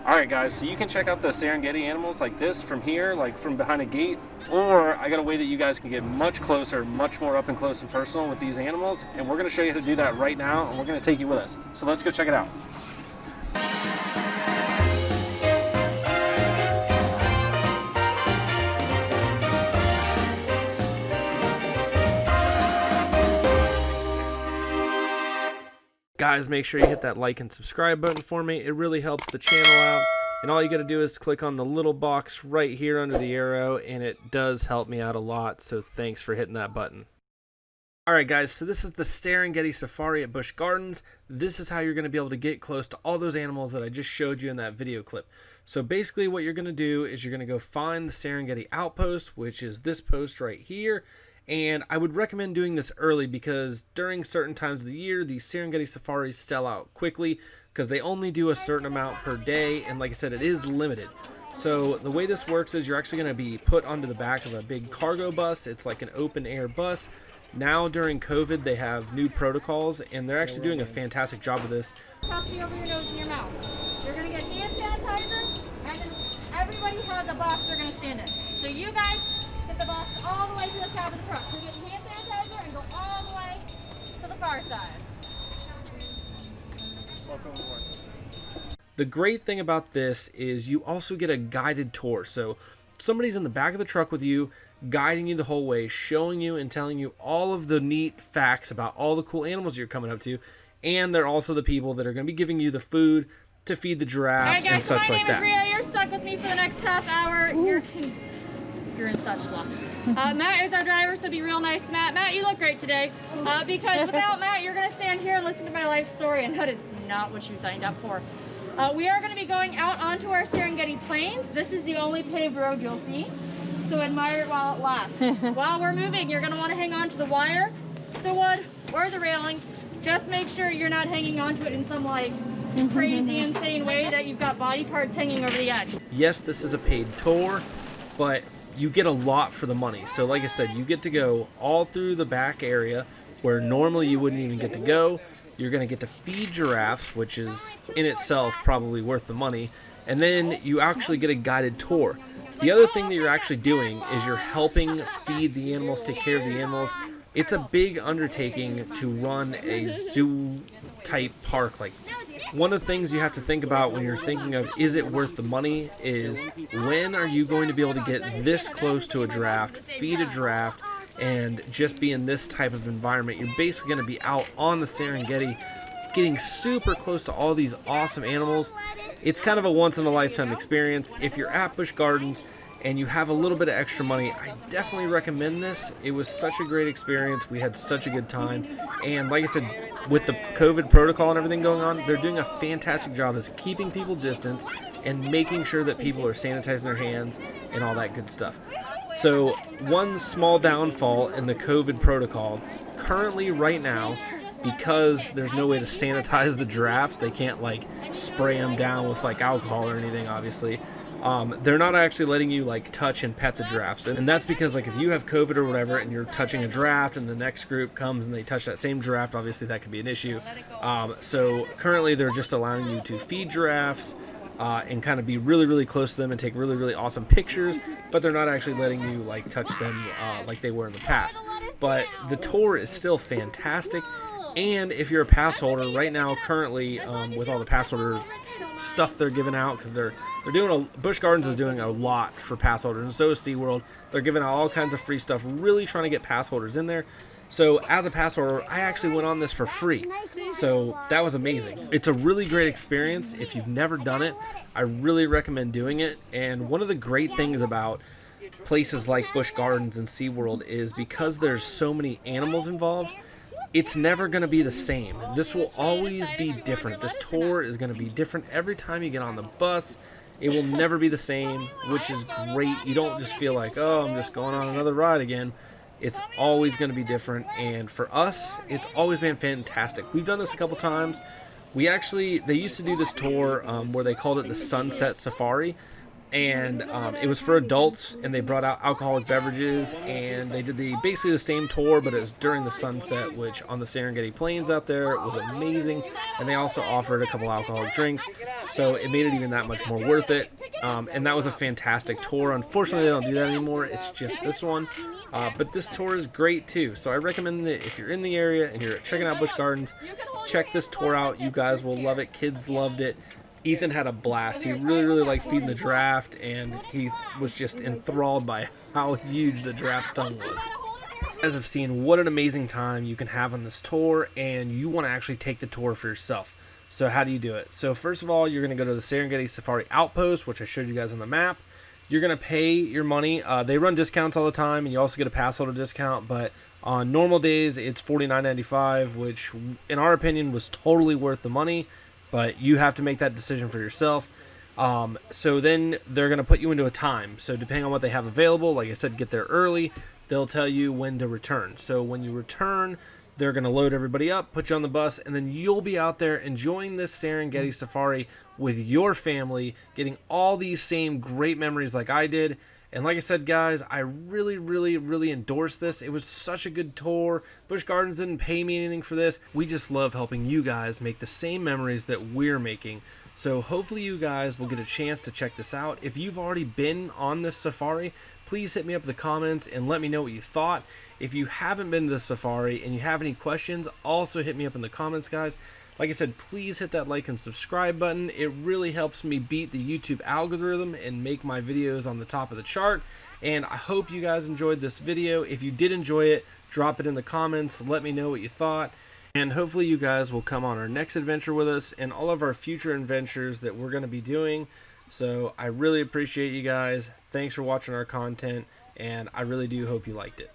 Alright guys, so you can check out the Serengeti animals like this from here, like from behind a gate, or I got a way that you guys can get much closer, much more up and close and personal with these animals, and we're going to show you how to do that right now, and we're going to take you with us. So let's go check it out. Guys, make sure you hit that like and subscribe button for me. It really helps the channel out. And all you got to do is click on the little box right here under the arrow, and it does help me out a lot. So thanks for hitting that button. Alright guys, so this is the Serengeti Safari at Busch Gardens. This is how you're going to be able to get close to all those animals that I just showed you in that video clip. So basically what you're going to do is you're going to go find the Serengeti outpost, which is this post right here. And I would recommend doing this early because during certain times of the year, these Serengeti safaris sell out quickly because they only do a certain amount per day. And like I said, it is limited. So the way this works is you're actually going to be put onto the back of a big cargo bus. It's like an open air bus. Now during COVID, they have new protocols and they're actually doing a fantastic job of this. Coffee over your nose and your mouth. You're going to get hand sanitizer, and then everybody has a box they're going to stand in. So you guys get the box all the way to the cab of the truck. So get hand sanitizer and go all the way to the far side. Welcome aboard. The great thing about this is you also get a guided tour. So somebody's in the back of the truck with you, guiding you the whole way, showing you and telling you all of the neat facts about all the cool animals you're coming up to. And they're also the people that are going to be giving you the food to feed the giraffes and such like that. My name is Rhea. You're stuck with me for the next half hour. You're in such luck. Matt is our driver, so be real nice, Matt. Matt, you look great today. Because without Matt, you're going to stand here and listen to my life story, and that is not what you signed up for. We are going to be going out onto our Serengeti plains. This is the only paved road you'll see, so admire it while it lasts. While we're moving, you're going to want to hang on to the wire, the wood, or the railing. Just make sure you're not hanging onto it in some like crazy, insane way that you've got body parts hanging over the edge. Yes, this is a paid tour, but you get a lot for the money. So like I said, you get to go all through the back area where normally you wouldn't even get to go. You're going to get to feed giraffes, which is in itself probably worth the money. And then you actually get a guided tour. The other thing that you're actually doing is you're helping feed the animals, take care of the animals. It's a big undertaking to run a zoo type park. Like, one of the things you have to think about when you're thinking of is it worth the money is when are you going to be able to get this close to a giraffe, feed a giraffe, and just be in this type of environment. You're basically going to be out on the Serengeti getting super close to all these awesome animals. It's kind of a once in a lifetime experience. If you're at Busch Gardens and you have a little bit of extra money, I definitely recommend this. It was such a great experience. We had such a good time. And like I said, with the COVID protocol and everything going on, they're doing a fantastic job of keeping people distance and making sure that people are sanitizing their hands and all that good stuff. So one small downfall in the COVID protocol, currently right now, because there's no way to sanitize the giraffes, they can't like spray them down with like alcohol or anything, obviously. They're not actually letting you like touch and pet the giraffes, and that's because like if you have COVID or whatever and you're touching a giraffe and the next group comes and they touch that same giraffe, obviously that could be an issue. So currently they're just allowing you to feed giraffes and kind of be really, really close to them and take really, really awesome pictures, but they're not actually letting you like touch them like they were in the past. But the tour is still fantastic, and if you're a pass holder right now, currently with all the pass holder stuff they're giving out, because they're doing Busch Gardens is doing a lot for pass holders, and so is SeaWorld. They're giving out all kinds of free stuff, really trying to get pass holders in there. So as a pass holder, I actually went on this for free. So that was amazing. It's a really great experience. If you've never done it, I really recommend doing it. And one of the great things about places like Busch Gardens and SeaWorld is because there's so many animals involved, it's never going to be the same. This will always be different. This tour is going to be different every time you get on the bus. It will never be the same, which is great. You don't just feel like, oh, I'm just going on another ride again. It's always going to be different, and for us, it's always been fantastic. We've done this a couple times. They used to do this tour where they called it the Sunset Safari, and it was for adults, and they brought out alcoholic beverages, and they did basically the same tour, but it was during the sunset, which on the Serengeti plains out there was amazing. And they also offered a couple alcoholic drinks, so it made it even that much more worth it. And that was a fantastic tour. Unfortunately, they don't do that anymore. It's just this one. But this tour is great too. So I recommend that if you're in the area and you're checking out Busch Gardens, check this tour out. You guys will love it. Kids loved it. Ethan had a blast. He really liked feeding the giraffe, and he was just enthralled by how huge the giraffe's tongue was. You guys have seen what an amazing time you can have on this tour, and you want to actually take the tour for yourself. So how do you do it? So first of all, you're going to go to the Serengeti Safari Outpost, which I showed you guys on the map. You're going to pay your money. They run discounts all the time, and you also get a pass holder discount, but on normal days, it's $49.95, which in our opinion was totally worth the money. But you have to make that decision for yourself. So then they're going to put you into a time. So depending on what they have available, like I said, get there early. They'll tell you when to return. So when you return, they're going to load everybody up, put you on the bus, and then you'll be out there enjoying this Serengeti safari with your family, getting all these same great memories like I did. And like I said, guys, I really endorse this. It was such a good tour. Busch Gardens didn't pay me anything for this. We just love helping you guys make the same memories that we're making. So hopefully you guys will get a chance to check this out. If you've already been on this safari, please hit me up in the comments and let me know what you thought. If you haven't been to the safari and you have any questions, also hit me up in the comments, guys. Like I said, please hit that like and subscribe button. It really helps me beat the YouTube algorithm and make my videos on the top of the chart. And I hope you guys enjoyed this video. If you did enjoy it, drop it in the comments. Let me know what you thought. And hopefully you guys will come on our next adventure with us and all of our future adventures that we're going to be doing. So I really appreciate you guys. Thanks for watching our content, and I really do hope you liked it.